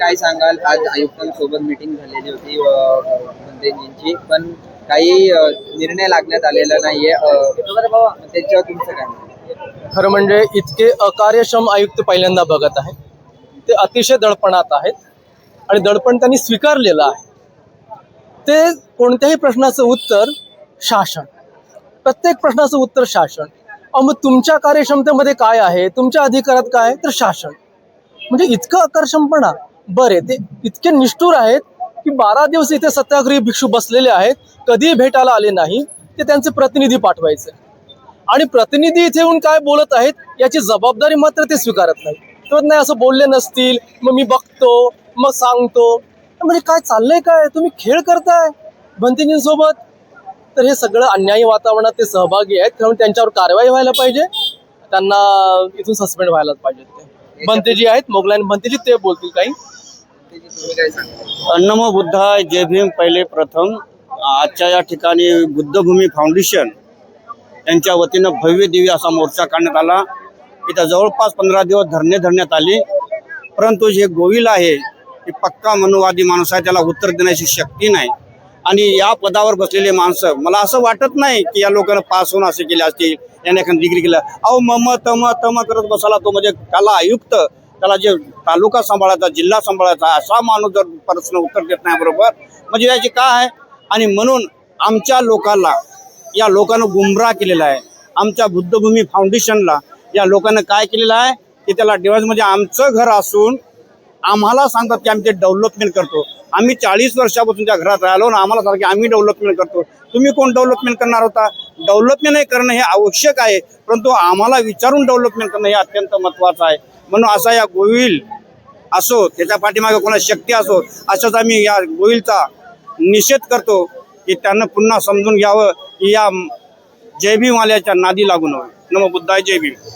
काय सांगाल? आज आयुक्तांसोबत मीटिंग झालेली होती मंत्रीजींची, पण काही निर्णय लागण्यात आलेला नाहीये. त्याच्यावर तुमचं काय म्हणणं? खरं म्हणजे इतके अकार्यक्षम आयुक्त पहिल्यांदा बघत आहे. ते अतिशय दडपणात आहेत आणि दडपण त्यांनी स्वीकारलेलं आहे. ते कोणत्याही प्रश्नाचं उत्तर शासन, प्रत्येक प्रश्नाचं उत्तर शासन. मग तुमच्या कार्यक्षमतेमध्ये काय आहे, तुमच्या अधिकारात काय आहे, तर शासन. म्हणजे इतकं आकर्षणपणा. बरे ते इतके निष्ठुर आहेत की 12 दिवस इथे सत्याग्रही भिक्षू बसलेले आहेत, कधीही भेटायला आले नाही. ते त्यांचे प्रतिनिधी पाठवायचे आणि प्रतिनिधी इथे येऊन काय बोलत आहेत याची जबाबदारी मात्र ते स्वीकारत नाही. तर नाही असं बोलले नसतील, मग मी बघतो, मग सांगतो. म्हणजे काय चाललंय, काय तुम्ही खेळ करताय भंतेजींसोबत? तर हे सगळं अन्यायी वातावरणात ते सहभागी आहेत, म्हणून त्यांच्यावर कारवाई व्हायला पाहिजे. त्यांना इथून सस्पेंड व्हायलाच पाहिजे. ते भंतेजी आहेत, मोगलाईन भंतेजी, ते बोलतील काही. तुम्ही काय सांगाल? नमो बुद्धाय, जय भीम. पहिले प्रथम आजच्या या ठिकाणी बुद्धभूमी फाउंडेशन यांच्या वतीनं भव्य दिव्य असा मोर्चा काढण्यात आला. इथं जवळपास 15 दिवस धरणे धरण्यात आली. परंतु जे गोविल आहे ते पक्का मनुवादी माणूस आहे, त्याला उत्तर देण्याची शक्ती नाही. आणि या पदावर बसलेले माणसं, मला असं वाटत नाही की या लोकांना पास होऊन असे केले असतील, याने एखादी डिग्री केलं. अहो मम तम तम करत बसाला तो, म्हणजे त्याला आयुक्त, त्याला जे तालुका सांभाळायचा, जिल्हा सांभाळायचा, असा माणूस जर प्रश्न उत्तर देत नाही बरोबर, म्हणजे याची काय आहे? आणि म्हणून आमच्या लोकांना, या लोकांना गुमराह केलेला आहे. आमच्या बुद्धभूमी फाउंडेशनला या लोकांना काय केलेलं आहे की त्याला डिवाइस, म्हणजे आमचं घर असून आम्हाला सांगतात की आम्ही ते डेव्हलपमेंट करतो. आम्ही 40 वर्षापासून त्या घरात राहिलो ना, आम्हाला सांगतात की आम्ही डेव्हलपमेंट करतो. तुम्ही कोण डेव्हलपमेंट करणार होता? डेव्हलपमेंट करणं हे आवश्यक आहे, परंतु आम्हाला विचारून डेव्हलपमेंट करणं हे अत्यंत महत्त्वाचं आहे. म्हणून असा या गोविल असो, त्याच्या पाठीमागे कोणाची शक्ती असो, अशाच आम्ही या गोविलचा निषेध करतो की त्यांना पुन्हा समजून घ्यावं की या जय भीमवाल्याच्या नादी लागू नये. नमो बुद्धाय, जय भीम.